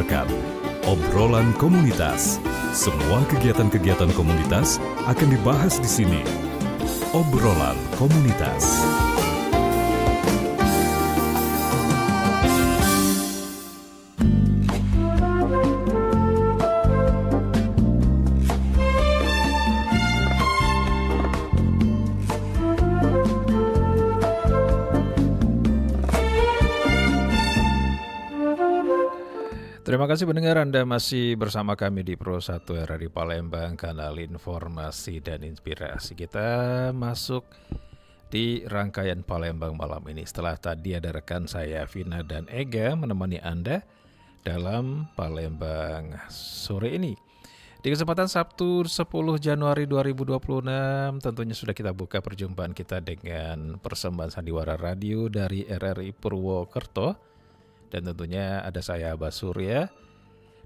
mempersembahkan obrolan komunitas. Semua kegiatan-kegiatan komunitas akan dibahas di sini. Obrolan komunitas. Terima kasih pendengar, Anda masih bersama kami di Pro 1 RRI Palembang, kanal informasi dan inspirasi. Kita masuk di rangkaian Palembang malam ini. Setelah tadi ada rekan saya Vina dan Ega menemani Anda dalam Palembang sore ini. Di kesempatan Sabtu 10 Januari 2026 tentunya sudah kita buka perjumpaan kita dengan persembahan Sandiwara Radio dari RRI Purwokerto. Dan tentunya ada saya Abah Surya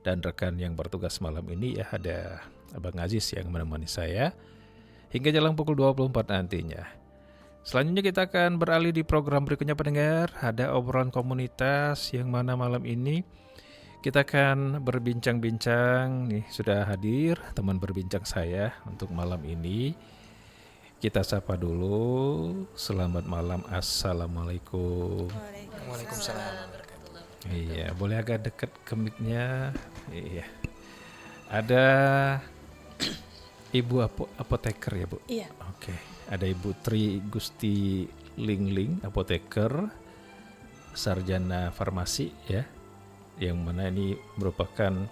dan rekan yang bertugas malam ini ya, ada Abang Aziz yang menemani saya hingga jelang pukul 24 nantinya. Selanjutnya kita akan beralih di program berikutnya pendengar. Ada obrolan komunitas yang mana malam ini kita akan berbincang-bincang. Nih sudah hadir teman berbincang saya untuk malam ini. Kita sapa dulu. Selamat malam. Assalamualaikum. Waalaikumsalam. Iya, boleh agak dekat ke mic-nya. Iya. Ada Ibu apoteker ya, Bu? Iya. Oke. Ada Ibu Tri Gusti Lingling, apoteker, sarjana farmasi ya. Yang mana ini merupakan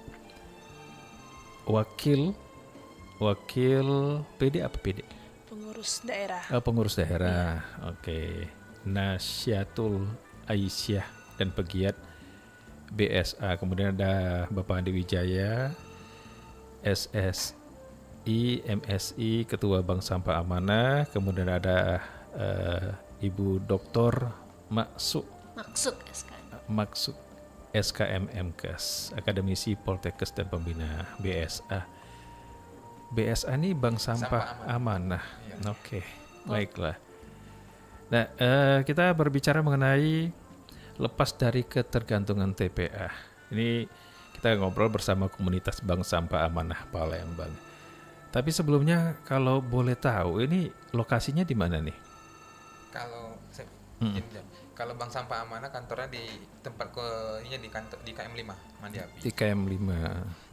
wakil PD apa PD? Pengurus daerah. Pengurus daerah. Oke. Nasyatul Aisyah dan pegiat BSA. Kemudian ada Bapak Andi Wijaya, SSI, MSI, Ketua Bank Sampah Amanah. Kemudian ada Ibu Dr. Maksud SKMMKes, Akademisi Poltekkes dan Pembina BSA. BSA ini Bank Sampah Amanah. Ya. Oke, baiklah. Nah, kita berbicara mengenai lepas dari ketergantungan TPA. Ini kita ngobrol bersama komunitas Bank Sampah Amanah Palembang. Tapi sebelumnya kalau boleh tahu ini lokasinya di mana nih? Kalau Bank Sampah Amanah kantornya di tempat di KM5 Mandiapi. Di KM5.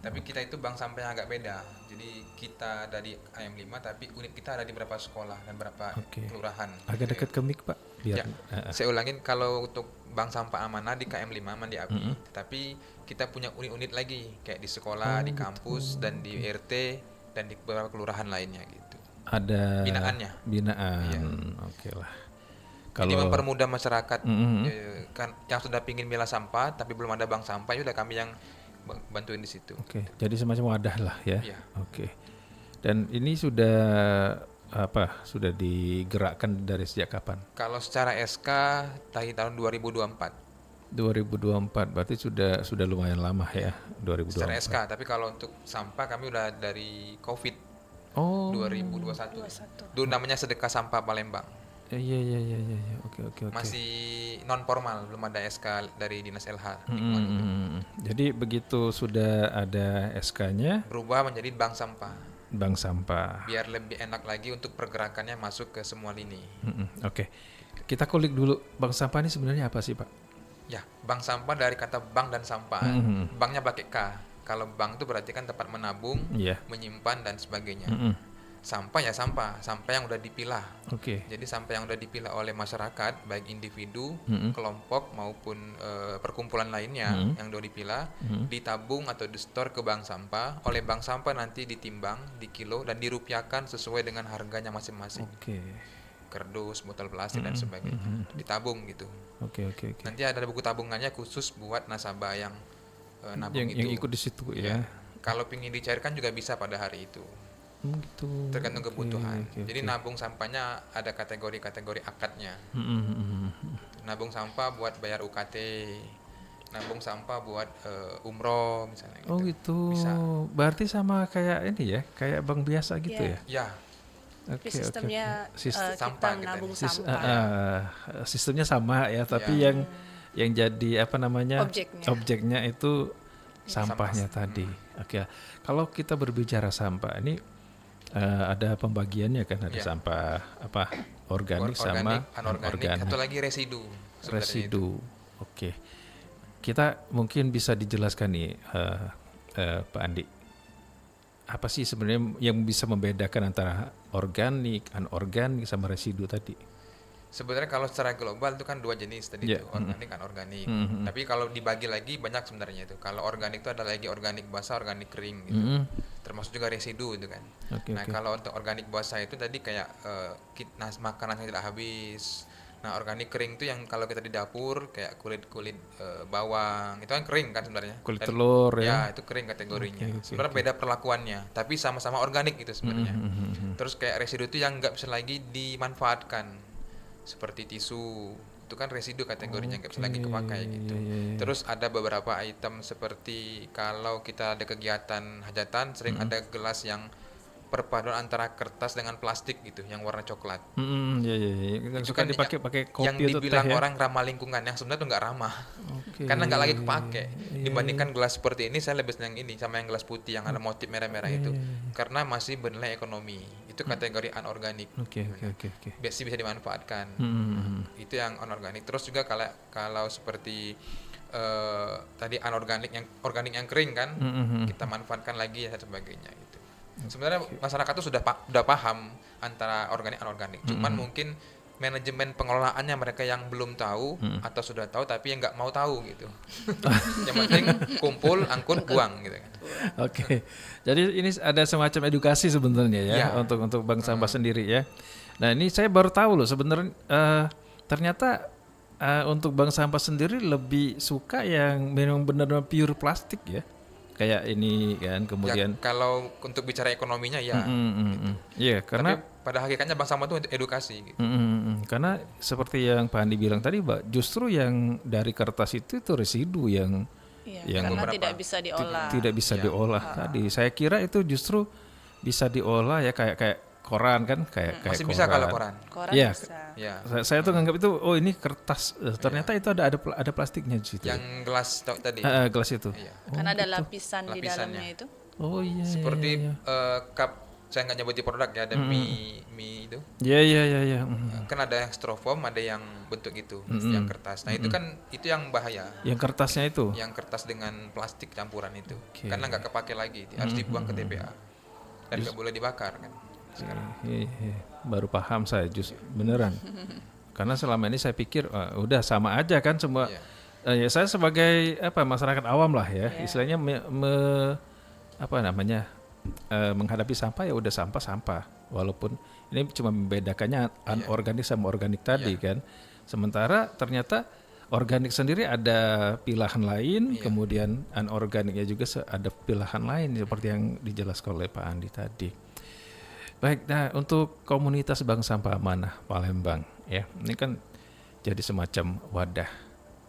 Tapi kita itu bank sampah yang agak beda. Jadi kita ada di KM5 tapi unit kita ada di beberapa sekolah dan beberapa kelurahan. Agak dekat ke mic, Pak. Biar saya ulangin, kalau untuk Bank Sampah Amanah di KM5 Mandiapi, tapi kita punya unit-unit lagi kayak di sekolah, di kampus dan di RT dan di beberapa kelurahan lainnya gitu. Ada binaannya. Iya. Oke lah. Jadi mempermudah masyarakat kan yang sudah pingin milah sampah tapi belum ada bank sampah, ya udah kami yang bantuin di situ. Oke. Jadi semacam wadah lah ya. Iya. Oke. Dan ini sudah digerakkan dari sejak kapan? Kalau secara SK dari tahun 2024. 2024 berarti sudah lumayan lama ya, 2024. Secara SK, tapi kalau untuk sampah kami udah dari Covid 2021. Dulu namanya Sedekah Sampah Palembang. Iya. Oke. Masih non formal, belum ada SK dari Dinas LH. Jadi begitu sudah ada SK-nya, berubah menjadi bank sampah. Bank sampah. Biar lebih enak lagi untuk pergerakannya masuk ke semua lini. Oke. Kita kulik dulu, bank sampah ini sebenarnya apa sih, Pak? Ya, bank sampah dari kata bank dan sampah. Banknya pakai K. Kalau bank itu berarti kan tempat menabung, menyimpan dan sebagainya. Sampah ya sampah yang udah dipilah. Jadi sampah yang udah dipilah oleh masyarakat, baik individu, kelompok maupun perkumpulan lainnya yang udah dipilah, ditabung atau di-store ke bank sampah. Oleh bank sampah nanti ditimbang, dikilo dan dirupiahkan sesuai dengan harganya masing-masing. Kardus, botol plastik dan sebagainya. Ditabung gitu. Oke. Nanti ada buku tabungannya khusus buat nasabah yang nabung yang ikut di situ ya. Kalau pingin dicairkan juga bisa pada hari itu. Gitu. Tergantung kebutuhan. Jadi nabung sampahnya ada kategori-kategori akadnya. Nabung sampah buat bayar UKT, nabung sampah buat umroh misalnya. Gitu. Oh gitu. Bisa. Berarti sama kayak ini ya, kayak bank biasa gitu ya? Ya. Sistemnya sampah kita nabung sampah. Sistemnya sama ya, tapi yang jadi objeknya itu sampahnya tadi. Oke. Kalau kita berbicara sampah ini ada pembagiannya kan, ada sampah apa organik sama anorganik. Satu lagi residu. Residu. Oke. Kita mungkin bisa dijelaskan nih Pak Andi. Apa sih sebenarnya yang bisa membedakan antara organik, anorganik sama residu tadi? Sebenarnya kalau secara global itu kan 2 jenis tadi itu, organik, anorganik. Tapi kalau dibagi lagi banyak sebenarnya itu. Kalau organik itu ada lagi organik basah, organik kering gitu. Termasuk juga residu itu kan. Kalau untuk organik basah itu tadi kayak makanan yang tidak habis. Nah, organik kering itu yang kalau kita di dapur kayak kulit-kulit bawang, itu kan kering kan sebenarnya. Kulit telur ya. Itu kering kategorinya. Sebenarnya beda perlakuannya, tapi sama-sama organik itu sebenarnya. Terus kayak residu itu yang nggak bisa lagi dimanfaatkan. Seperti tisu, itu kan residu kategorinya, nggak bisa lagi kepakai gitu. Terus ada beberapa item seperti kalau kita ada kegiatan hajatan, sering ada gelas yang perpaduan antara kertas dengan plastik gitu, yang warna coklat. Itu kan dipakai kopi yang dibilang orang ramah lingkungan, yang sebenarnya itu nggak ramah. Karena nggak lagi kepake. Dibandingkan gelas seperti ini, saya lebih senang ini sama yang gelas putih yang ada motif merah-merah itu. Karena masih bernilai ekonomi. Itu kategori anorganik. Biasanya bisa dimanfaatkan. Itu yang anorganik. Terus juga kalau seperti tadi anorganik, yang organik yang kering kan, kita manfaatkan lagi dan sebagainya gitu. Sebenarnya masyarakat itu sudah paham antara organik anorganik. Cuman mungkin manajemen pengelolaannya mereka yang belum tahu atau sudah tahu tapi yang nggak mau tahu gitu. Yang penting kumpul, angkut, buang gitu kan. Oke. Jadi ini ada semacam edukasi sebenarnya ya untuk bank sampah sendiri ya. Nah, ini saya baru tahu loh sebenarnya ternyata untuk bank sampah sendiri lebih suka yang memang benar-benar pure plastik ya. Kayak ini kan, kemudian kalau untuk bicara ekonominya ya gitu. Iya, karena tapi pada hakikatnya bank sampah itu untuk edukasi gitu. Karena seperti yang Pak Andi bilang tadi, Mbak, justru yang dari kertas itu residu yang karena tidak bisa diolah. Tidak bisa diolah tadi. Saya kira itu justru bisa diolah ya kayak koran kan, kayak masih koran. Bisa kalau koran. Koran ya, bisa. Ya. Saya tuh nganggap itu ini kertas. Ternyata itu ada plastiknya di situ. Yang gelas tadi. Gelas itu. Karena ada lapisan di dalamnya itu. Oh iya. Seperti cup, saya nggak nyebutin produk ya, ada mie itu. Iya. Kan ada yang styrofoam, ada yang bentuk gitu, yang kertas. Nah itu kan itu yang bahaya. Yang kertasnya itu. Yang kertas dengan plastik campuran itu, karena nggak kepake lagi, harus dibuang ke TPA dan nggak boleh dibakar kan. Baru paham saya beneran. Karena selama ini saya pikir udah sama aja kan semua. Ya saya sebagai masyarakat awam lah ya, istilahnya menghadapi sampah ya udah sampah. Walaupun ini cuma membedakannya anorganik sama organik tadi kan. Sementara ternyata organik sendiri ada pilihan lain, kemudian anorganiknya juga ada pilihan lain seperti yang dijelaskan oleh Pak Andi tadi. Baik, nah untuk komunitas Bank Sampah Amanah Palembang ya, ini kan jadi semacam wadah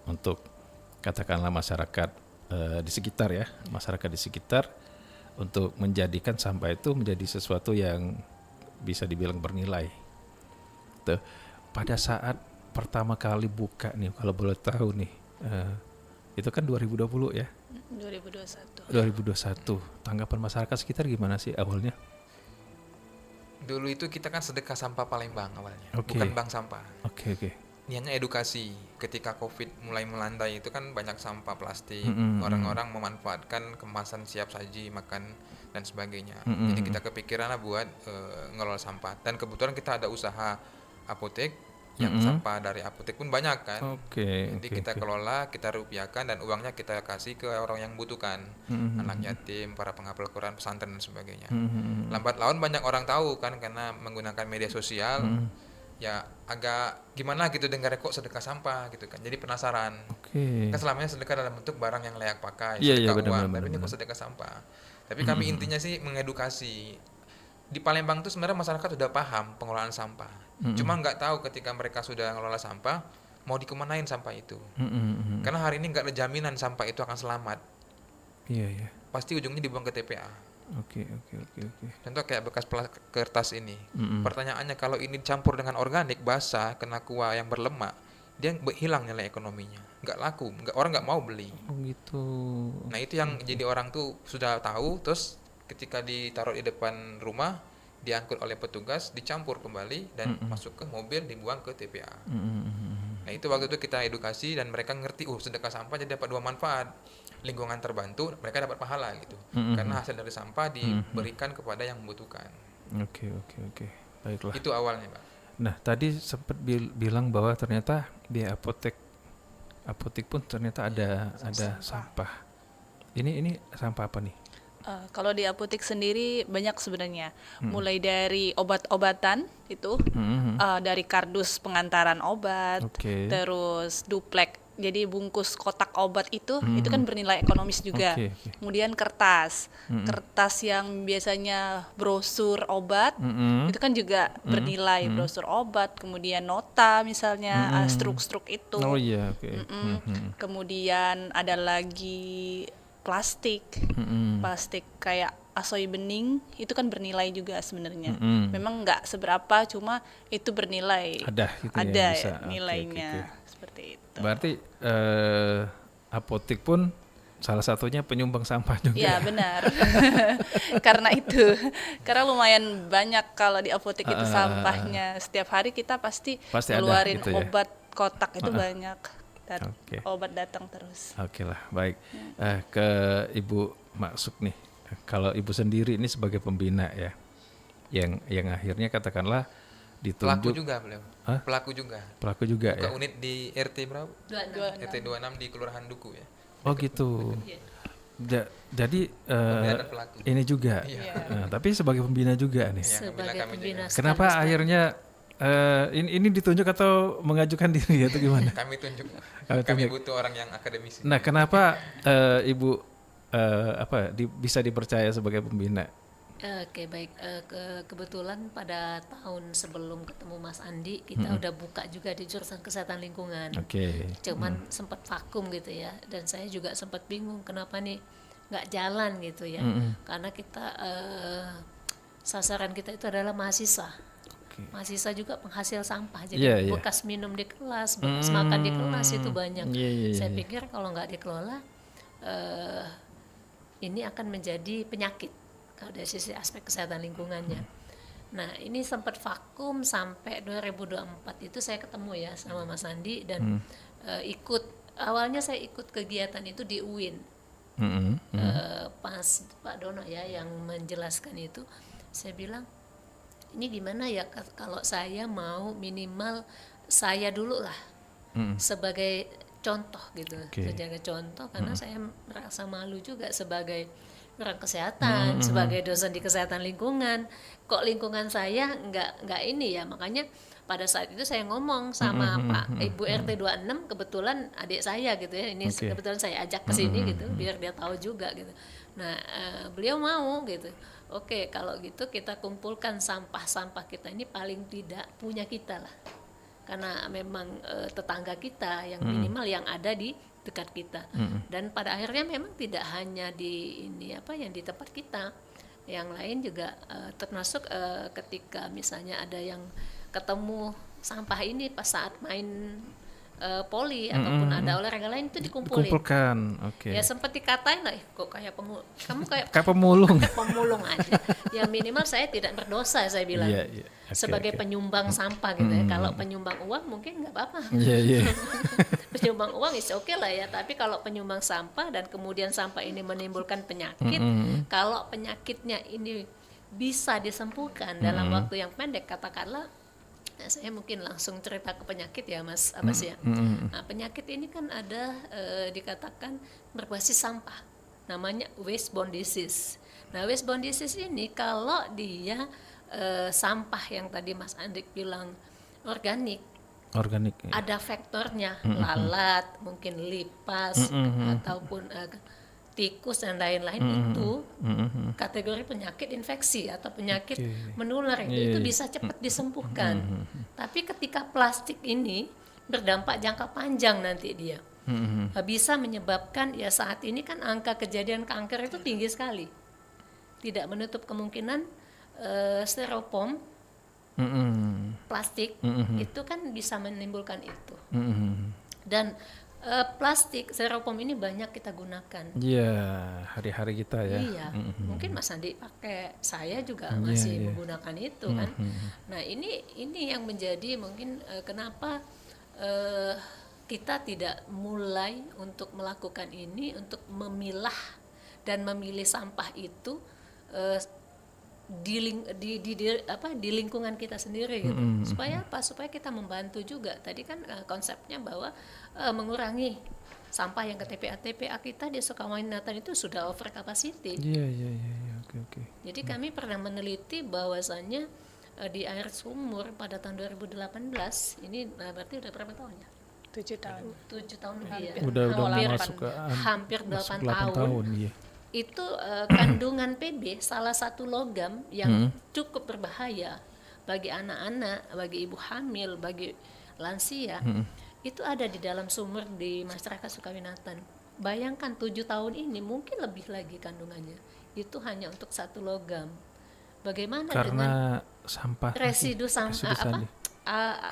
untuk katakanlah masyarakat di sekitar ya, masyarakat di sekitar untuk menjadikan sampah itu menjadi sesuatu yang bisa dibilang bernilai. Tuh, pada saat pertama kali buka nih, kalau boleh tahu nih, itu kan 2020 ya? 2021. Tanggapan masyarakat sekitar gimana sih awalnya? Dulu itu kita kan sedekah sampah Palembang awalnya, bukan bank sampah. Oke. Niatnya edukasi. Ketika COVID mulai melandai itu kan banyak sampah plastik, orang-orang memanfaatkan kemasan siap saji, makan dan sebagainya. Jadi kita kepikiran buat ngelola sampah. Dan kebetulan kita ada usaha apotek, yang sampah dari apotek pun banyak kan. Jadi kita kelola, kita rupiahkan, dan uangnya kita kasih ke orang yang butuhkan, anak yatim, para penghafal Quran, pesantren dan sebagainya. Lambat laun banyak orang tahu kan, karena menggunakan media sosial. Ya agak gimana gitu dengar kok sedekah sampah gitu kan, jadi penasaran. Kan selamanya sedekah dalam bentuk barang yang layak pakai, sedekah uang, tapi ini kok sedekah sampah. Tapi kami intinya sih mengedukasi. Di Palembang tuh sebenarnya masyarakat sudah paham pengelolaan sampah, cuma nggak tahu ketika mereka sudah ngelola sampah mau dikemanain sampah itu. Karena hari ini nggak ada jaminan sampah itu akan selamat. Pasti ujungnya dibuang ke TPA. Oke. Contoh kayak bekas kertas ini. Pertanyaannya, kalau ini dicampur dengan organik basah, kena kuah yang berlemak, dia hilang nilai ekonominya, nggak laku, orang nggak mau beli. Oh gitu. Nah itu yang jadi orang tuh sudah tahu, terus ketika ditaruh di depan rumah, diangkut oleh petugas, dicampur kembali dan masuk ke mobil, dibuang ke TPA. Nah itu waktu itu kita edukasi dan mereka ngerti, sedekah sampah jadi dapat 2 manfaat, lingkungan terbantu, mereka dapat pahala gitu, karena hasil dari sampah diberikan kepada yang membutuhkan. Oke, baiklah. Itu awalnya, Pak. Nah tadi sempat bilang bahwa ternyata di apotek pun ternyata ada sampah. Ini sampah apa nih? Kalau di apotek sendiri banyak sebenarnya, mulai dari obat-obatan itu, dari kardus pengantaran obat, terus duplek, jadi bungkus kotak obat itu kan bernilai ekonomis juga. Kemudian kertas yang biasanya brosur obat, itu kan juga bernilai, brosur obat. Kemudian nota misalnya, struk-struk itu. Kemudian ada lagi plastik kayak asoy bening, itu kan bernilai juga sebenarnya. Memang nggak seberapa, cuma itu bernilai. Ada ya, nilainya. Seperti itu. Berarti apotek pun salah satunya penyumbang sampah juga. Ya benar. Karena lumayan banyak kalau di apotek itu sampahnya. Setiap hari kita pasti keluarin gitu obat kotak itu banyak. Dan obat datang terus. Oke lah, baik. Ke Ibu Maksuk nih. Kalau Ibu sendiri ini sebagai pembina ya, yang akhirnya katakanlah ditunjuk. Pelaku juga. Buka unit di RT berapa? 26. RT 26 di Kelurahan Duku ya. Oh gitu. Jadi ini juga. Tapi sebagai pembina juga nih. Sebagai pembina. Kenapa akhirnya ini ditunjuk atau mengajukan diri atau gimana? Kami butuh orang yang akademisi. Nah, kenapa Ibu bisa dipercaya sebagai pembina? Oke, baik. Kebetulan pada tahun sebelum ketemu Mas Andi, kita udah buka juga di jurusan kesehatan lingkungan. Cuman sempat vakum gitu ya, dan saya juga sempat bingung kenapa nih nggak jalan gitu ya. Karena kita sasaran kita itu adalah mahasiswa. Mahasiswa juga penghasil sampah, jadi bekas minum di kelas, bekas makan di kelas itu banyak. Saya pikir kalau nggak dikelola, ini akan menjadi penyakit kalau dari sisi aspek kesehatan lingkungannya. Nah ini sempat vakum sampai 2024 itu saya ketemu ya sama Mas Andi dan awalnya saya ikut kegiatan itu di UIN. Pas Pak Dono ya yang menjelaskan itu, saya bilang ini gimana ya kalau saya mau minimal saya dulu lah sebagai contoh gitu, sebagai contoh karena saya merasa malu juga sebagai orang kesehatan, sebagai dosen di kesehatan lingkungan, kok lingkungan saya nggak ini ya. Makanya pada saat itu saya ngomong sama Pak Ibu RT 26, kebetulan adik saya gitu ya, ini kebetulan saya ajak ke sini gitu biar dia tahu juga gitu. Nah beliau mau gitu. Oke, kalau gitu kita kumpulkan sampah-sampah kita ini paling tidak punya kita lah. Karena memang tetangga kita yang minimal yang ada di dekat kita. Dan pada akhirnya memang tidak hanya di yang di tempat kita. Yang lain juga termasuk ketika misalnya ada yang ketemu sampah ini pas saat main poli ataupun ada olahraga lain itu dikumpulkan. Ya sempat dikatain lah, kok kayak kamu kayak pemulung. Kayak pemulung aja. Yang minimal saya tidak berdosa, saya bilang. Sebagai penyumbang sampah gitu ya. Kalau penyumbang uang mungkin nggak apa-apa. Penyumbang uang is oke lah ya. Tapi kalau penyumbang sampah dan kemudian sampah ini menimbulkan penyakit, kalau penyakitnya ini bisa disembuhkan dalam waktu yang pendek, katakanlah. Nah, saya mungkin langsung cerita ke penyakit ya Mas Abbas ya. Nah, penyakit ini kan ada dikatakan berbasis sampah, namanya wasteborne disease. Nah wasteborne disease ini kalau dia sampah yang tadi Mas Andrik bilang organik ada faktornya, lalat, mungkin lipas ataupun tikus dan lain-lain itu kategori penyakit infeksi atau penyakit menular itu bisa cepat disembuhkan. Tapi ketika plastik ini berdampak jangka panjang nanti dia bisa menyebabkan ya saat ini kan angka kejadian kanker itu tinggi sekali. Tidak menutup kemungkinan styrofoam plastik itu kan bisa menimbulkan itu. Dan plastik styrofoam ini banyak kita gunakan. Iya, hari-hari kita ya. Iya, mungkin Mas Andi pakai, saya juga masih menggunakan itu kan. Nah ini yang menjadi mungkin kenapa kita tidak mulai untuk melakukan ini, untuk memilah dan memilih sampah itu di lingkungan kita sendiri gitu. Supaya apa? Supaya kita membantu juga. Tadi kan konsepnya bahwa mengurangi sampah yang ke TPA kita di Sukawainatan itu sudah over capacity. Iya. Oke. Jadi kami pernah meneliti bahwasannya di air sumur pada tahun 2018 ini berarti udah berapa tahun ya? 7 tahun. 7 tahun lebih ya. Udah masuk ke hampir 8 tahun. Iya. Itu kandungan PB salah satu logam yang cukup berbahaya bagi anak-anak, bagi ibu hamil, bagi lansia. Itu ada di dalam sumur di masyarakat Sukawainatan. Bayangkan 7 tahun ini mungkin lebih lagi kandungannya. Itu hanya untuk satu logam. Bagaimana karena dengan sampah residu sampah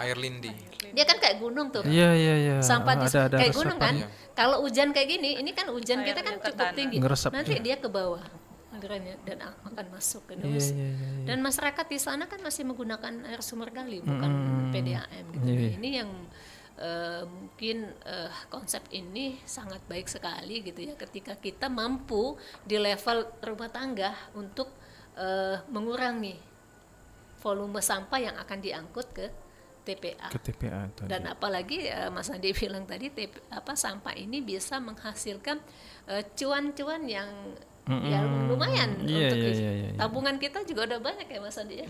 air lindi. Dia kan kayak gunung tuh. Iya. Sampah ada kayak gunung kan. Iya. Kalau hujan kayak gini, ini kan hujan kita kan cukup tinggi. Ngeresap, nanti dia ke bawah alirannya dan akan masuk ke dalam. Dan masyarakat di sana kan masih menggunakan air sumur gali, bukan PDAM gitu. Nah, ini yang mungkin konsep ini sangat baik sekali gitu ya, ketika kita mampu di level rumah tangga untuk mengurangi volume sampah yang akan diangkut ke TPA. Tadi. Dan apalagi Mas Andi bilang tadi sampah ini bisa menghasilkan cuan-cuan yang lumayan untuk tabungan kita juga udah banyak ya Mas Andi ya.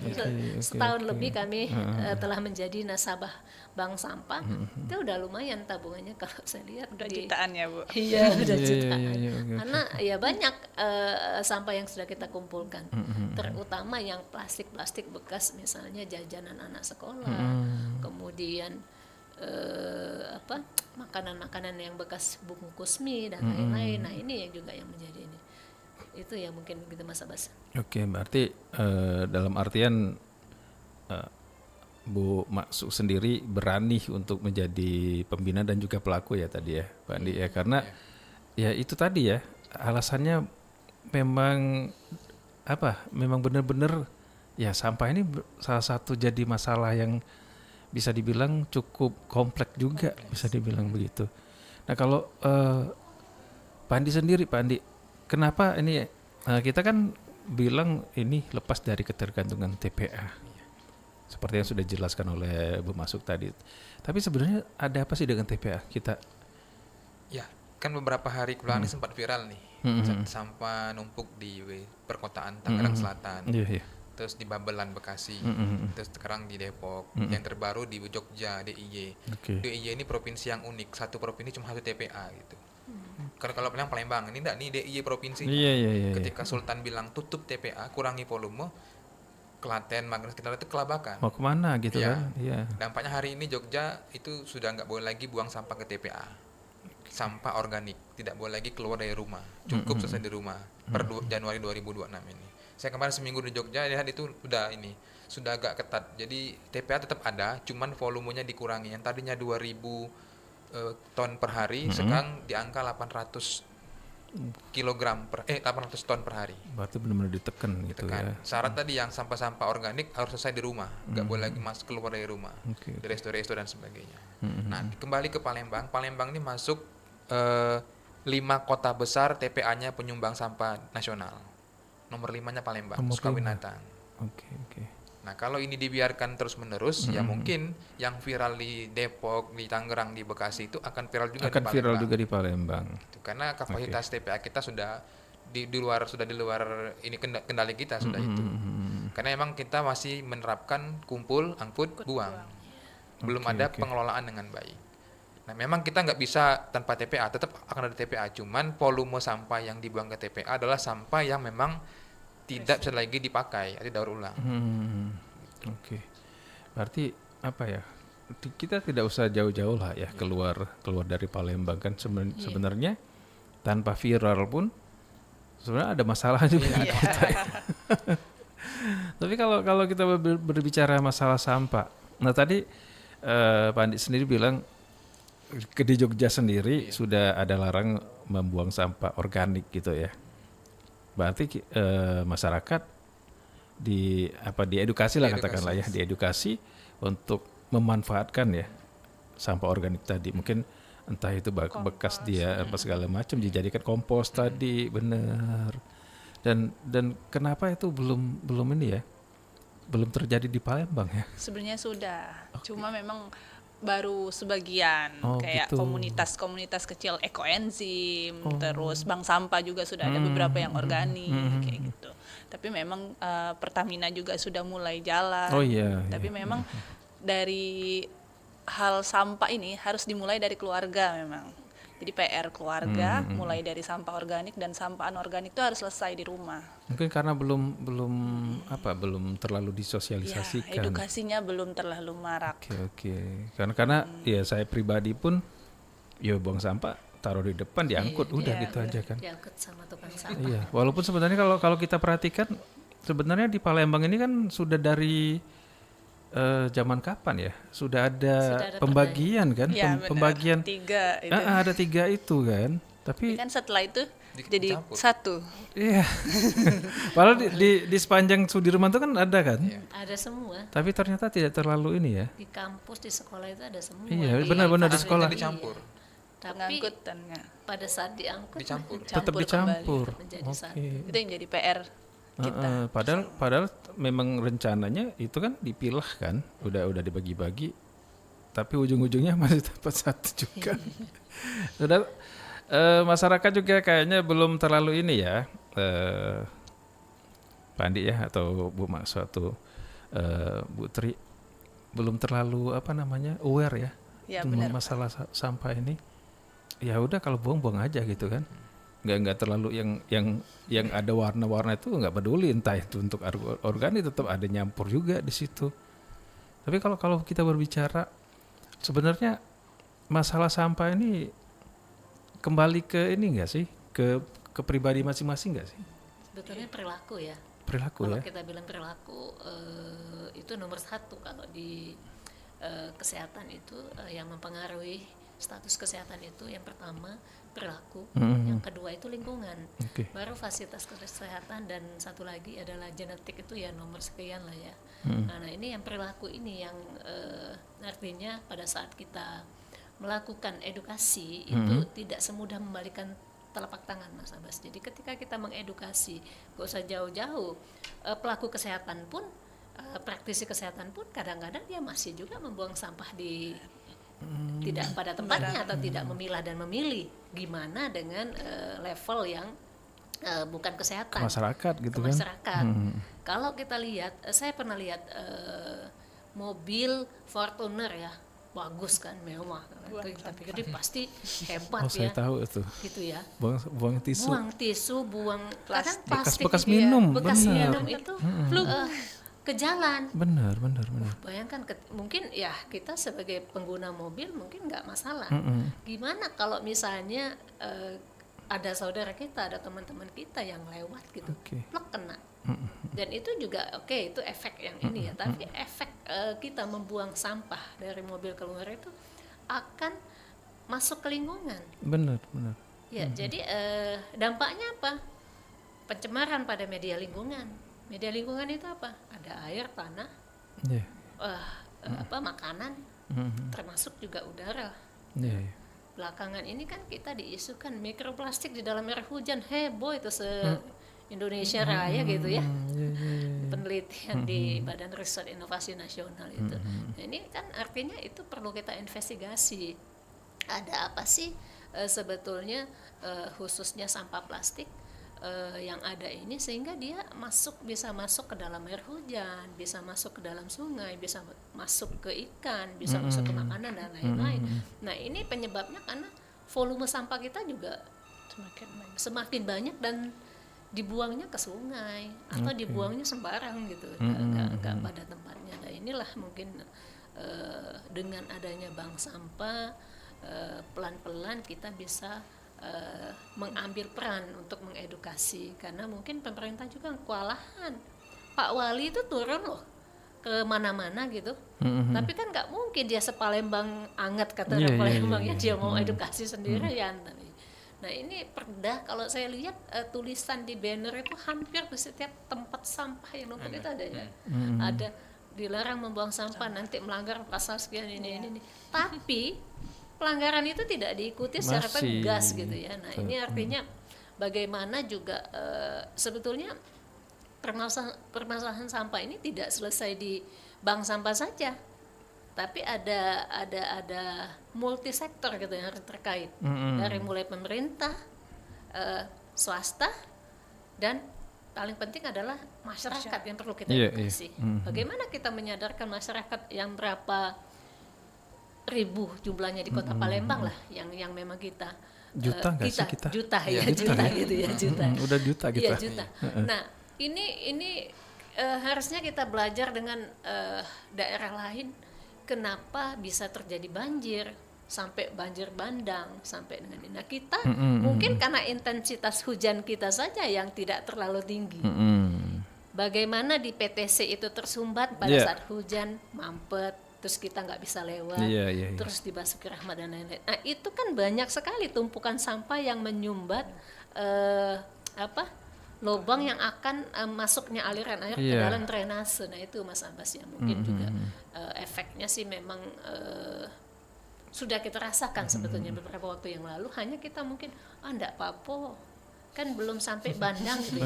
Setahun lebih kami telah menjadi nasabah bank sampah. Itu udah lumayan tabungannya kalau saya lihat. Udah jutaan ya Bu. Iya udah jutaan. Karena ya banyak sampah yang sudah kita kumpulkan. Terutama yang plastik bekas, misalnya jajanan anak sekolah, kemudian makanan-makanan yang bekas bungkus mie dan lain-lain. Nah ini yang juga yang menjadi ini. Itu ya mungkin begitu Mas Abbas. Oke, berarti dalam artian Bu Maksuk sendiri berani untuk menjadi pembina dan juga pelaku ya tadi ya Pak Andi ya, karena ya itu tadi ya alasannya memang benar-benar ya sampah ini salah satu jadi masalah yang bisa dibilang cukup kompleks juga, bisa dibilang begitu. Nah kalau Pak Andi sendiri, Pak Andi, kenapa ini kita kan bilang ini lepas dari ketergantungan TPA seperti yang sudah dijelaskan oleh Bu Masuk tadi. Tapi sebenarnya ada apa sih dengan TPA kita? Ya, kan beberapa hari kebelakang ini sempat viral nih. Sampah numpuk di perkotaan Tangerang Selatan. Terus di Babelan Bekasi. Terus sekarang di Depok. Yang terbaru di Jogja, DIY. DIY ini provinsi yang unik. Satu provinsi cuma satu TPA gitu. Karena kalau bilang Palembang, ini enggak nih DIY provinsi. Ketika Sultan bilang tutup TPA, kurangi volume, Klaten, Magelang sekitar itu kelabakan. Mau kemana gitu kan? Iya. Dampaknya hari ini Jogja itu sudah nggak boleh lagi buang sampah ke TPA. Sampah organik tidak boleh lagi keluar dari rumah. Cukup selesai di rumah per Januari 2026 ini. Saya kemarin seminggu di Jogja lihat itu sudah agak ketat. Jadi TPA tetap ada, cuman volumenya dikurangi. Yang tadinya 2000 ton per hari, sekarang di angka 800 ton per hari. Berarti benar-benar ditekan gitu ya. Syarat tadi yang sampah-sampah organik harus selesai di rumah, nggak boleh lagi keluar dari rumah, di resto-resto dan sebagainya. Nah, kembali ke Palembang. Palembang ini masuk 5 kota besar TPA-nya penyumbang sampah nasional. Nomor 5-nya Palembang, Sukawainatan. Nah, kalau ini dibiarkan terus-menerus, ya mungkin yang viral di Depok, di Tangerang, di Bekasi itu akan viral juga di Palembang. Gitu. Karena kapasitas TPA kita sudah di luar ini kendali kita sudah itu. Karena memang kita masih menerapkan kumpul, angkut, buang. Belum ada pengelolaan dengan baik. Nah, memang kita nggak bisa tanpa TPA, tetap akan ada TPA. Cuman volume sampah yang dibuang ke TPA adalah sampah yang memang tidak bisa lagi dipakai atau daur ulang. Berarti apa ya? Kita tidak usah jauh-jauh lah ya keluar dari Palembang kan sebenarnya tanpa viral pun sebenarnya ada masalah juga kita. Tapi kalau kita berbicara masalah sampah, Nah tadi Pak Andi sendiri bilang di Jogja sendiri sudah ada larang membuang sampah organik gitu ya. Berarti masyarakat diedukasi lah katakanlah ya, diedukasi untuk memanfaatkan ya sampah organik tadi. Mungkin entah itu bekas dia apa segala macam dijadikan kompos tadi, benar. Dan kenapa itu belum ini ya? Belum terjadi di Palembang ya? Sebenarnya sudah, cuma memang baru sebagian kayak gitu. komunitas kecil ekoenzim, terus bank sampah juga sudah ada beberapa yang organik kayak gitu. Tapi memang Pertamina juga sudah mulai jalan. Tapi memang dari hal sampah ini harus dimulai dari keluarga memang. Jadi PR keluarga mulai dari sampah organik dan sampah anorganik itu harus selesai di rumah. Mungkin karena belum terlalu disosialisasikan. Ya, edukasinya belum terlalu marak. Oke. Karena ya saya pribadi pun ya buang sampah taruh di depan diangkut udah gitu aja kan. Diangkut sama tukang sampah. Iya, walaupun sebenarnya kalau kita perhatikan sebenarnya di Palembang ini kan sudah dari zaman kapan ya sudah ada pembagian kan pembagian 3 itu. Ada 3 itu kan tapi kan setelah itu jadi satu. Iya. Padahal di sepanjang Sudirman itu kan ada kan ada semua tapi ternyata tidak terlalu ini ya di kampus di sekolah itu ada semua. Iya benar-benar di sekolah dicampur. Tapi pada saat diangkut tetap dicampur menjadi satu. Itu yang jadi PR kita. Padahal memang rencananya itu kan dipilah kan, udah dibagi-bagi, tapi ujung-ujungnya masih dapat satu juga. Sudah masyarakat juga kayaknya belum terlalu ini ya, Pak Andi ya atau Bu Makso atau Bu Tri belum terlalu aware ya masalah sampah ini. Ya udah kalau buang-buang aja gitu kan. Nggak terlalu yang ada warna-warna itu nggak peduli entah itu untuk organik tetap ada nyampur juga di situ. Tapi kalau kita berbicara sebenarnya masalah sampah ini kembali ke ini nggak sih ke pribadi masing-masing nggak sih? Sebetulnya perilaku ya. Kalau kita bilang perilaku itu nomor 1 kalau di kesehatan itu yang mempengaruhi status kesehatan itu yang pertama perilaku, yang kedua itu lingkungan, baru fasilitas kesehatan dan satu lagi adalah genetik itu ya nomor sekian lah ya. Nah ini yang perilaku ini yang artinya pada saat kita melakukan edukasi itu tidak semudah membalikan telapak tangan Mas Abbas. Jadi ketika kita mengedukasi, gak usah jauh-jauh, pelaku kesehatan pun, praktisi kesehatan pun kadang-kadang dia masih juga membuang sampah di tidak pada tempatnya atau tidak memilah dan memilih. Gimana dengan level yang bukan kesehatan ke masyarakat gitu ke masyarakat. Kalau kita lihat, saya pernah lihat mobil Fortuner ya, bagus kan, mewah. Kita pikir dia pasti hebat saya tahu itu. Gitu ya. Buang tisu, buang plastik, bekas minum, minum itu ke jalan. Benar. Bayangkan mungkin ya kita sebagai pengguna mobil mungkin nggak masalah. Gimana kalau misalnya ada saudara kita, ada teman-teman kita yang lewat gitu, plek kena. Dan itu juga itu efek yang ini ya. Tapi efek kita membuang sampah dari mobil keluar itu akan masuk ke lingkungan. Benar. Ya, jadi dampaknya apa? Pencemaran pada media lingkungan. Media lingkungan itu apa? Ada air, tanah, makanan, termasuk juga udara. Belakangan ini kan kita diisukan mikroplastik di dalam air hujan, heboh itu se-Indonesia Raya gitu ya. Penelitian di Badan Riset Inovasi Nasional itu. Nah, ini kan artinya itu perlu kita investigasi. Ada apa sih sebetulnya khususnya sampah plastik yang ada ini sehingga dia bisa masuk ke dalam air hujan, bisa masuk ke dalam sungai, bisa masuk ke ikan, bisa masuk ke makanan dan lain-lain. Nah ini penyebabnya karena volume sampah kita juga semakin banyak dan dibuangnya ke sungai atau dibuangnya sembarang gitu, nggak pada tempatnya. Nah inilah mungkin dengan adanya bank sampah pelan-pelan kita bisa mengambil peran untuk mengedukasi, karena mungkin pemerintah juga kewalahan. Pak Wali itu turun loh ke kemana-mana gitu. Tapi kan nggak mungkin dia sepalembang anget kata orang Palembang ya dia mau edukasi sendirian. Nah ini Perda kalau saya lihat tulisan di banner itu hampir di setiap tempat sampah yang numpuk itu ada ya. Ada dilarang membuang sampah, nanti melanggar pasal sekian ini. Tapi pelanggaran itu tidak diikuti secara tegas gitu ya. Nah ini artinya bagaimana juga sebetulnya permasalahan sampah ini tidak selesai di bank sampah saja, tapi ada multisektor gitu yang harus terkait dari mulai pemerintah, swasta, dan paling penting adalah masyarakat yang perlu kita edukasi. Bagaimana kita menyadarkan masyarakat yang berapa ribu jumlahnya di Kota Palembang lah, yang memang kita juta nggak sih kita? Juta gitu ya, juta. Udah juta kita. Iya, juta. Nah, ini harusnya kita belajar dengan daerah lain kenapa bisa terjadi banjir sampai banjir bandang sampai dengan ini. Nah, kita mungkin karena intensitas hujan kita saja yang tidak terlalu tinggi. Bagaimana di PTC itu tersumbat pada saat hujan mampet, terus kita nggak bisa lewat, terus di Basuki Rahmat dan lain-lain. Nah itu kan banyak sekali tumpukan sampah yang menyumbat lubang yang akan masuknya aliran air ke dalam drainase. Nah itu Mas Abbas ya mungkin juga efeknya sih memang sudah kita rasakan sebetulnya beberapa waktu yang lalu. Hanya kita mungkin enggak apa-apa, kan belum sampai bandang gitu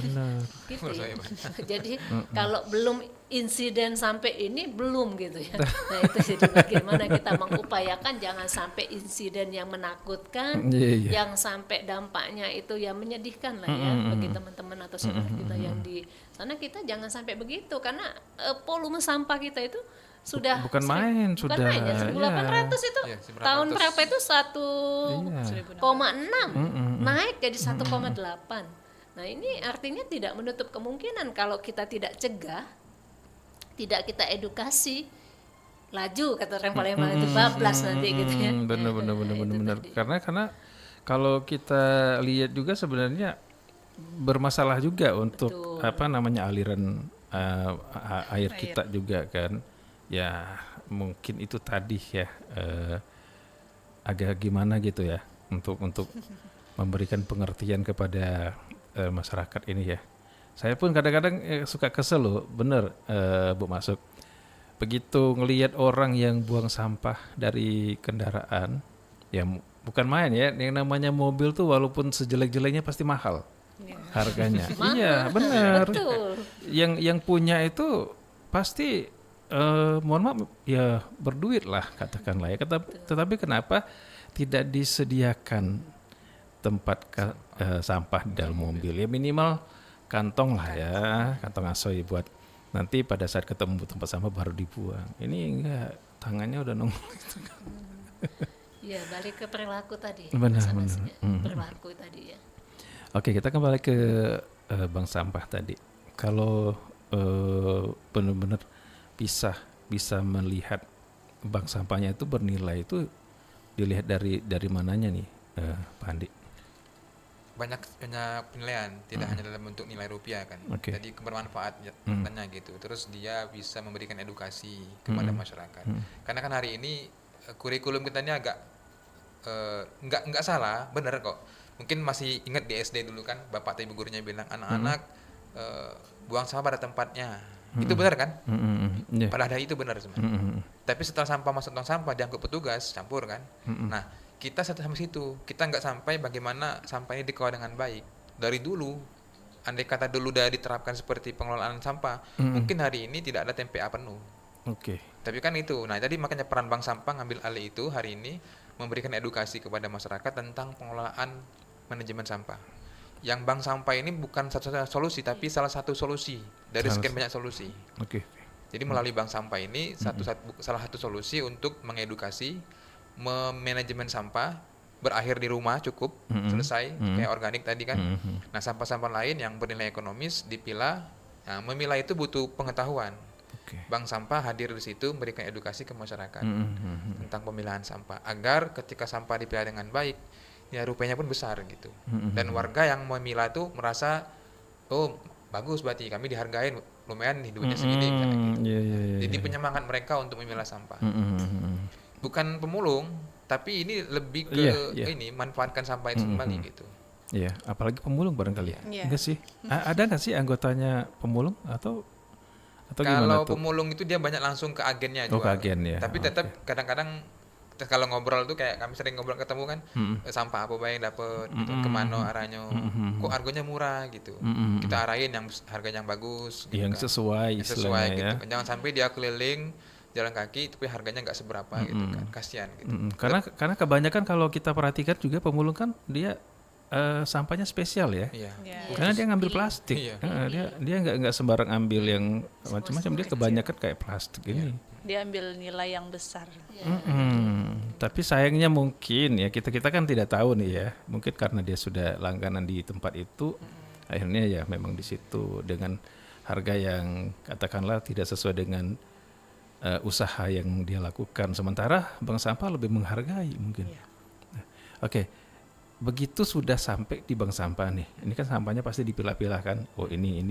ya. Jadi kalau belum insiden sampai ini belum gitu ya. Nah itu jadi bagaimana kita mengupayakan jangan sampai insiden yang menakutkan, yang sampai dampaknya itu yang menyedihkan lah ya bagi teman-teman atau saudara kita yang di sana. Kita jangan sampai begitu karena volume sampah kita itu sudah bukan main ya, 1.800 itu tahun berapa itu 1,6 naik jadi 1,8. Nah ini artinya tidak menutup kemungkinan kalau kita tidak cegah, tidak kita edukasi, laju kata orang Palembang itu bablas nanti gitu ya. Benar. Karena kalau kita lihat juga sebenarnya bermasalah juga untuk aliran air kita juga kan. Ya mungkin itu tadi ya agak gimana gitu ya untuk memberikan pengertian kepada masyarakat ini ya. Saya pun kadang-kadang suka kesel loh, bener Bu Masuk. Begitu ngelihat orang yang buang sampah dari kendaraan, ya bukan main ya, yang namanya mobil tuh walaupun sejelek-jeleknya pasti mahal harganya. Iya benar. Yang punya itu pasti mohon maaf ya berduit lah katakanlah ya. Tetapi kenapa tidak disediakan tempat sampah di dalam mobil ya, minimal kantong lah ya, kantong asoy buat nanti pada saat ketemu tempat sampah baru dibuang. Ini enggak, tangannya udah nongol gitu kan. Ya balik ke perilaku tadi. Benar. Perilaku tadi ya. Oke, kita kembali ke bank sampah tadi. Kalau benar-benar bisa melihat bank sampahnya itu bernilai itu dilihat dari mananya nih Pak Andi? Banyak penilaian, tidak hanya dalam bentuk nilai rupiah kan. Jadi kebermanfaatannya gitu. Terus dia bisa memberikan edukasi kepada masyarakat. Karena kan hari ini kurikulum kita ini agak nggak salah, benar kok. Mungkin masih ingat di SD dulu kan bapak atau ibu gurunya bilang anak-anak buang sampah pada tempatnya. Itu benar kan? Padahal itu benar sebenarnya. Tapi setelah sampah masuk tong sampah diangkut petugas campur kan. Nah kita sampai situ, kita nggak sampai bagaimana sampah ini dikelola dengan baik dari dulu. Andai kata dulu udah diterapkan seperti pengelolaan sampah, mungkin hari ini tidak ada TMPA penuh. Tapi kan itu, nah tadi makanya peran bank sampah ngambil alih itu hari ini memberikan edukasi kepada masyarakat tentang pengelolaan manajemen sampah. Yang bank sampah ini bukan satu-satunya solusi, tapi salah satu solusi dari sekian banyak solusi. Jadi melalui bank sampah ini salah satu solusi untuk mengedukasi, manajemen sampah, berakhir di rumah cukup, selesai, kayak organik tadi kan. Nah sampah-sampah lain yang bernilai ekonomis dipilah. Nah, memilah itu butuh pengetahuan. Bank sampah hadir di situ memberikan edukasi ke masyarakat tentang pemilahan sampah, agar ketika sampah dipilah dengan baik, ya rupiahnya pun besar gitu. Dan warga yang memilah itu merasa, oh bagus berarti kami dihargain, lumayan nih duitnya segini misalnya gitu. Jadi penyemangat mereka untuk memilah sampah. Bukan pemulung, tapi ini lebih ke ini manfaatkan sampah itu kembali gitu. Iya, apalagi pemulung barangkali. Enggak sih? Ada nggak sih anggotanya pemulung atau kalau pemulung itu dia banyak langsung ke agennya jual. Ke agen ya. Tapi tetap kadang-kadang kalau ngobrol tuh kayak kami sering ngobrol ketemu kan, sampah apa yang dapat, gitu, kemana arahnya, kok harganya murah gitu. Kita arahin yang harganya yang bagus, gitu yang kan. sesuai gitu. Jangan sampai dia keliling jalan kaki tapi harganya nggak seberapa gitu kan, kasihan gitu. Karena kebanyakan kalau kita perhatikan juga pemulung kan dia sampahnya spesial ya. Karena dia ngambil plastik. Dia nggak sembarang ambil yang macam-macam, dia kebanyakan kayak plastik ini. Dia ambil nilai yang besar. Tapi sayangnya mungkin ya kita kan tidak tahu nih ya. Mungkin karena dia sudah langganan di tempat itu, akhirnya ya memang di situ dengan harga yang katakanlah tidak sesuai dengan usaha yang dia lakukan. Sementara bank sampah lebih menghargai mungkin. Oke. Begitu sudah sampai di bank sampah nih, ini kan sampahnya pasti dipilah-pilah kan. Oh ini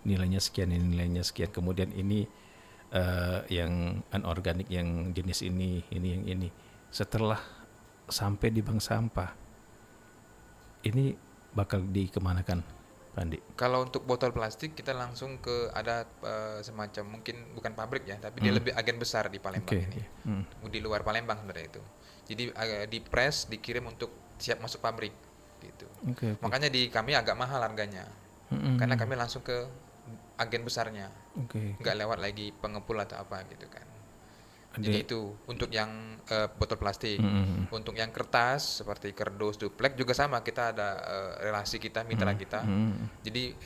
nilainya sekian, ini nilainya sekian. Kemudian ini yang anorganik, yang jenis ini yang ini. Setelah sampai di bank sampah, ini bakal dikemanakan, Pak Andi? Kalau untuk botol plastik kita langsung ke ada semacam mungkin bukan pabrik ya, tapi dia lebih agen besar di Palembang ini. Di luar Palembang sebenarnya itu. Jadi di press dikirim untuk siap masuk pabrik gitu. Makanya di kami agak mahal harganya. Karena kami langsung ke agen besarnya. Nggak lewat lagi pengepul atau apa gitu kan. Jadi itu untuk yang botol plastik. Untuk yang kertas seperti kardus, duplek juga sama, kita ada relasi kita, mitra kita. Jadi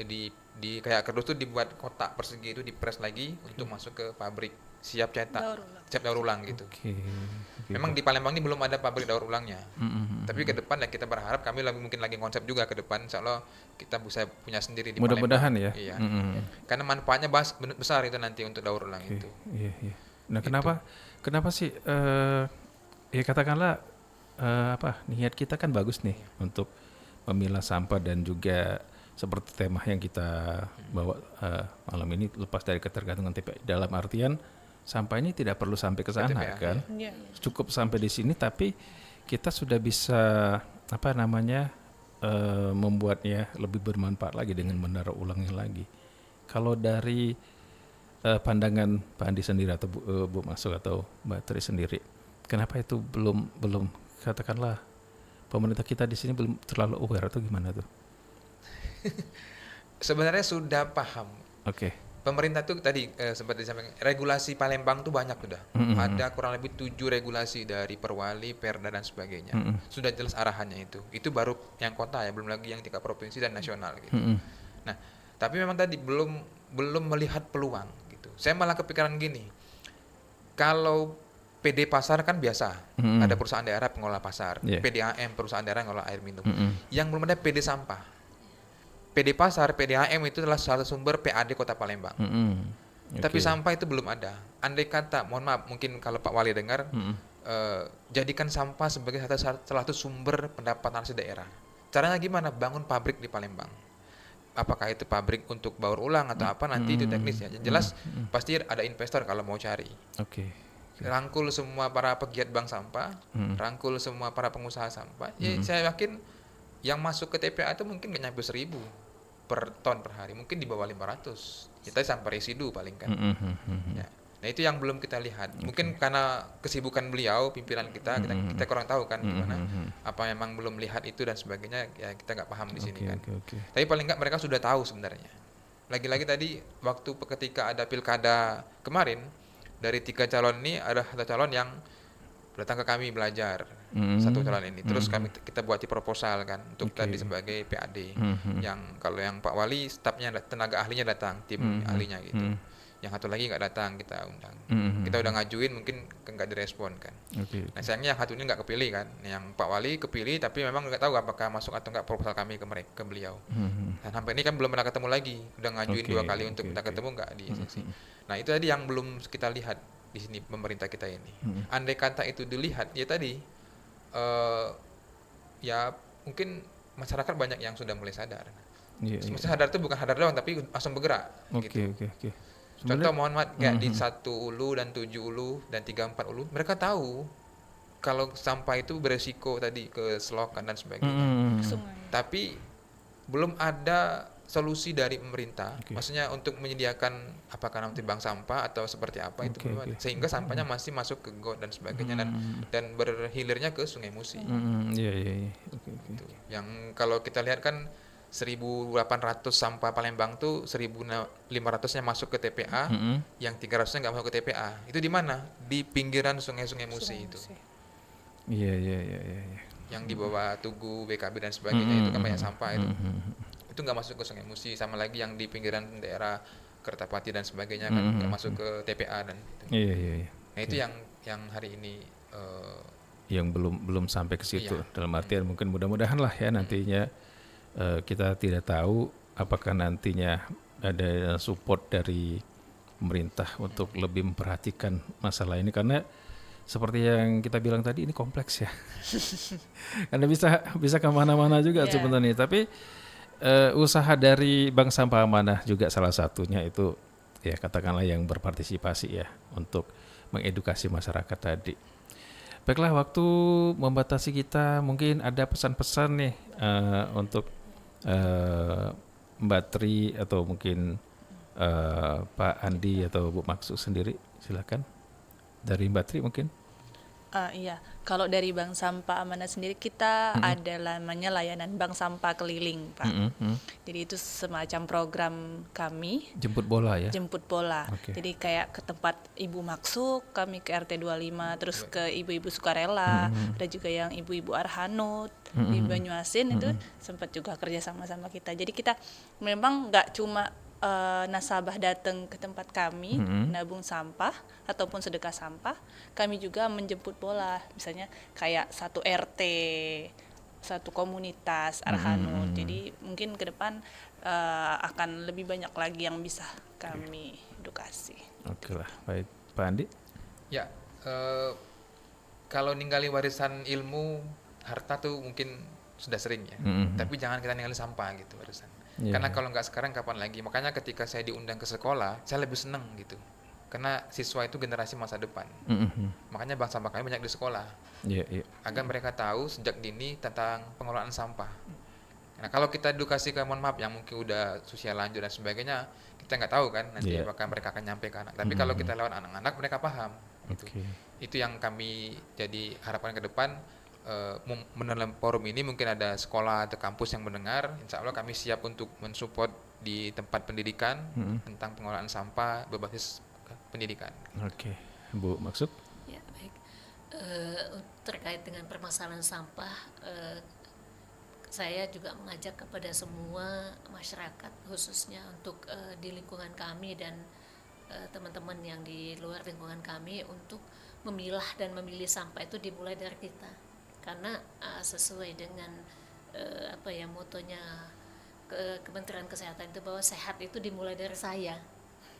di kayak kardus itu dibuat kotak persegi itu dipres lagi untuk masuk ke pabrik siap cetak, siap daur ulang gitu. Memang di Palembang ini belum ada pabrik daur ulangnya. Tapi ke depan ya kita berharap, kami mungkin lagi konsep juga ke depan, insyaallah kita bisa punya sendiri di Palembang. Mudah-mudahan ya. Iya. Karena manfaatnya besar itu nanti untuk daur ulang itu. Iya. Nah, kenapa sih ya katakanlah niat kita kan bagus nih untuk memilah sampah dan juga seperti tema yang kita bawa malam ini, lepas dari ketergantungan TPA, dalam artian sampah ini tidak perlu sampai ke sana TPA, kan. Cukup sampai di sini tapi kita sudah bisa membuatnya lebih bermanfaat lagi dengan mendaur ulangnya lagi. Kalau dari pandangan Pak Andi sendiri atau Bu Masuk atau Mbak Tri sendiri, kenapa itu belum katakanlah pemerintah kita di sini belum terlalu aware atau gimana tuh? Sebenarnya sudah paham. Pemerintah tuh tadi seperti disampaikan, regulasi Palembang tuh banyak sudah. Ada kurang lebih 7 regulasi dari Perwali, Perda dan sebagainya. Sudah jelas arahannya itu. Itu baru yang kota ya, belum lagi yang tingkat provinsi dan nasional gitu. Nah, tapi memang tadi belum melihat peluang gitu. Saya malah kepikiran gini. Kalau PD pasar kan biasa, ada perusahaan daerah pengelola pasar, PDAM perusahaan daerah pengelola air minum. Yang belum ada PD sampah. PD pasar, PDAM itu adalah salah sumber PAD Kota Palembang. Tapi sampah itu belum ada. Andai kata, mohon maaf, mungkin kalau Pak Wali dengar, jadikan sampah sebagai salah satu sumber pendapatan asli daerah. Caranya gimana? Bangun pabrik di Palembang. Apakah itu pabrik untuk baur ulang atau apa, nanti itu teknisnya. Yang jelas pasti ada investor kalau mau cari. Rangkul semua para pegiat bank sampah, rangkul semua para pengusaha sampah. Ya, saya yakin yang masuk ke TPA itu mungkin nggak nyampe 1.000 per ton per hari, mungkin di bawah 500. Kita sampai residu paling kan. Ya. Nah itu yang belum kita lihat. Mungkin karena kesibukan beliau, pimpinan kita kurang tahu kan gimana. Apa memang belum lihat itu dan sebagainya, ya kita nggak paham di sini kan. Tapi paling nggak mereka sudah tahu sebenarnya. Lagi-lagi tadi waktu ketika ada pilkada kemarin, dari 3 calon ini ada 1 calon yang datang ke kami belajar, 1 calon ini. Terus kita buat proposal kan untuk tadi sebagai PAD. Yang kalau yang Pak Wali, stafnya, tenaga ahlinya datang, tim ahlinya gitu. Yang 1 lagi nggak datang, kita undang. Kita udah ngajuin, mungkin nggak direspon kan. Nah sayangnya yang 1 ini nggak kepilih kan. Yang Pak Wali kepilih, tapi memang nggak tahu apakah masuk atau nggak proposal kami ke beliau. Dan sampai ini kan belum pernah ketemu lagi. Udah ngajuin 2 kali untuk minta ketemu, nggak di sesi. Nah itu tadi yang belum kita lihat di sini pemerintah kita ini. Andai kata itu dilihat, ya tadi ya mungkin masyarakat banyak yang sudah mulai sadar. Maksudnya hadar itu bukan hadar doang, tapi langsung bergerak. Oke. Contoh mohon maaf, kayak di 1 ulu dan 7 ulu dan 3-4 ulu, mereka tahu kalau sampah itu beresiko tadi ke selokan dan sebagainya. Tapi belum ada solusi dari pemerintah, maksudnya untuk menyediakan apakah nanti bank sampah atau seperti apa itu belum ada. Sehingga sampahnya masih masuk ke got dan sebagainya dan berhilirnya ke Sungai Musi. Gitu. Yang kalau kita lihat kan 1.800 sampah Palembang tuh 1.500-nya masuk ke TPA, yang 300-nya nggak masuk ke TPA. Itu di mana? Di pinggiran Sungai Musi itu. Iya. Yang di bawah Tugu, BKB dan sebagainya itu kan banyak sampah itu. Itu nggak masuk ke Sungai Musi, sama lagi yang di pinggiran daerah Kertapati dan sebagainya kan nggak masuk ke TPA dan itu. Iya. Nah itu yang hari ini yang belum sampai ke situ. Dalam artian mungkin mudah-mudahan lah ya nantinya kita tidak tahu apakah nantinya ada support dari pemerintah untuk lebih memperhatikan masalah ini, karena seperti yang kita bilang tadi ini kompleks ya. Karena bisa kemana-mana juga sebenarnya. Tapi usaha dari Bank Sampah Amanah juga salah satunya itu ya katakanlah yang berpartisipasi ya untuk mengedukasi masyarakat tadi. Baiklah, waktu membatasi kita, mungkin ada pesan-pesan nih untuk Mbak Tri atau mungkin Pak Andi atau Bu Maksud sendiri, silakan. Dari Mbak Tri mungkin. Iya, kalau dari Bank Sampah Amanah sendiri kita ada namanya layanan Bank Sampah Keliling, Pak. Jadi itu semacam program kami. Jemput bola ya? Jemput bola. Jadi kayak ke tempat Ibu Maksud, kami ke RT 25, terus ke ibu-ibu sukarela, ada juga yang ibu-ibu Arhanud di Banyuasin itu sempat juga kerja sama kita. Jadi kita memang nggak cuma nasabah datang ke tempat kami nabung sampah ataupun sedekah sampah, kami juga menjemput bola, misalnya kayak satu RT, satu komunitas Arhanud. Jadi mungkin ke depan akan lebih banyak lagi yang bisa kami edukasi. Oke lah, baik. Pak Andi? Ya, kalau ninggalin warisan ilmu, harta tuh mungkin sudah sering ya, tapi jangan kita ninggalin sampah gitu warisan. Karena kalau nggak sekarang kapan lagi? Makanya ketika saya diundang ke sekolah, saya lebih senang gitu. Karena siswa itu generasi masa depan. Makanya bank sampah kami banyak di sekolah. Agar mereka tahu sejak dini tentang pengelolaan sampah. Nah kalau kita edukasi ke mohon maaf yang mungkin udah usia lanjut dan sebagainya, kita nggak tahu kan nanti apakah mereka akan nyampe ke anak. Tapi kalau kita lewat anak-anak, mereka paham. Gitu. Itu yang kami jadi harapan ke depan. Dalam forum ini mungkin ada sekolah atau kampus yang mendengar, insya Allah kami siap untuk mensupport di tempat pendidikan tentang pengelolaan sampah berbasis pendidikan. Oke, Bu Maksud? Ya baik, terkait dengan permasalahan sampah, saya juga mengajak kepada semua masyarakat khususnya untuk di lingkungan kami dan teman-teman yang di luar lingkungan kami untuk memilah dan memilih sampah itu dimulai dari kita. Karena sesuai dengan motonya Kementerian Kesehatan itu bahwa sehat itu dimulai dari saya.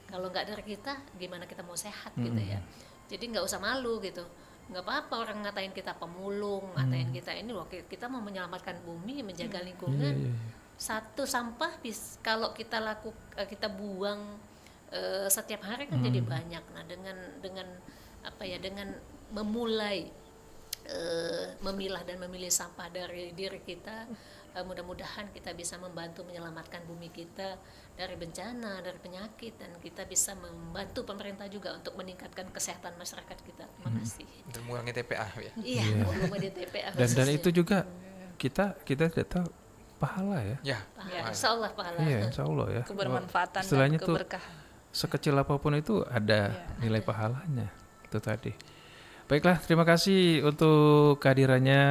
Kalau nggak dari kita, gimana kita mau sehat gitu ya. Jadi nggak usah malu gitu. Nggak apa-apa orang ngatain kita pemulung, ngatain kita ini loh, kita mau menyelamatkan bumi, menjaga lingkungan. Satu sampah kalau kita buang setiap hari kan jadi banyak. Nah dengan memulai memilah dan memilih sampah dari diri kita, mudah-mudahan kita bisa membantu menyelamatkan bumi kita dari bencana, dari penyakit, dan kita bisa membantu pemerintah juga untuk meningkatkan kesehatan masyarakat kita. Terima kasih. Dan mengurangi TPA ya. Iya, mengurangi TPA. Dan itu juga kita tidak tahu pahala ya. Ya. Insya Allah pahala. Iya, Insya Allah ya. Kebermanfaatan dan keberkahan. Sekecil apapun itu ada nilai pahalanya. Itu tadi. Baiklah, terima kasih untuk kehadirannya,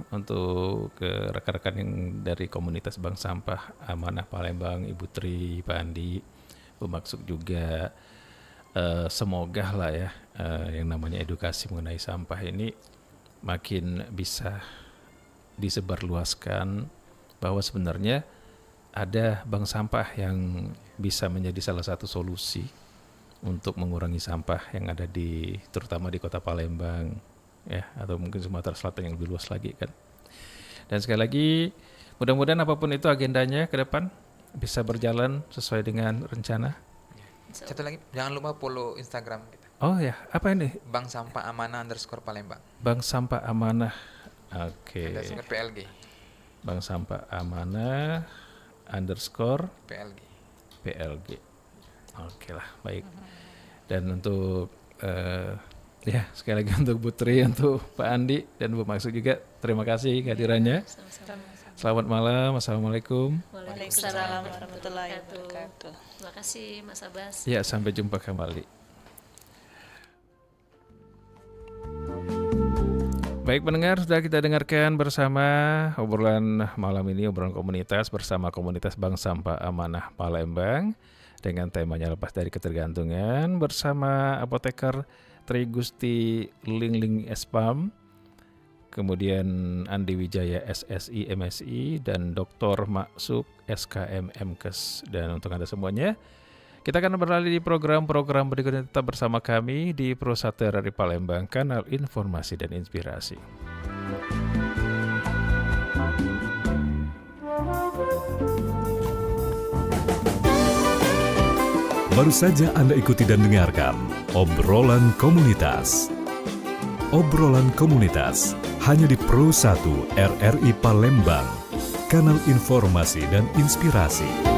untuk ke rekan-rekan yang dari komunitas Bank Sampah Amanah Palembang, Ibu Tri, Pak Andi, Bu Maksud juga. Semoga lah ya yang namanya edukasi mengenai sampah ini makin bisa disebarluaskan, bahwa sebenarnya ada bank sampah yang bisa menjadi salah satu solusi untuk mengurangi sampah yang ada terutama di Kota Palembang ya, atau mungkin Sumatera Selatan yang lebih luas lagi kan. Dan sekali lagi Mudah-mudahan apapun itu agendanya ke depan bisa berjalan sesuai dengan rencana. Satu lagi, jangan lupa follow Instagram kita. Oh ya, apa ini? Bank Sampah Amanah _Palembang. Bank Sampah Amanah. Oke. _PLG. Bank Sampah Amanah _PLG. Oke lah, baik. Dan untuk ya sekali lagi untuk Bu Tri, untuk Pak Andi dan Bu Maksud juga, terima kasih kehadirannya. Selamat malam, assalamualaikum. Waalaikumsalam warahmatullahi wabarakatuh. Terima kasih Mas Abbas. Ya, sampai jumpa kembali. Baik pendengar, sudah kita dengarkan bersama obrolan malam ini, obrolan komunitas bersama komunitas Bank Sampah Amanah Palembang dengan temanya lepas dari ketergantungan bersama apoteker Tri Gusti Lingling Espam, kemudian Andi Wijaya SSI MSI dan Dr. Maksud SKM MKes. Dan untuk Anda semuanya, kita akan beralih di program-program berikutnya. Tetap bersama kami di Pro 1 RRI Palembang, kanal informasi dan inspirasi. Baru saja Anda ikuti dan dengarkan obrolan komunitas. Obrolan komunitas hanya di Pro 1 RRI Palembang, kanal informasi dan inspirasi.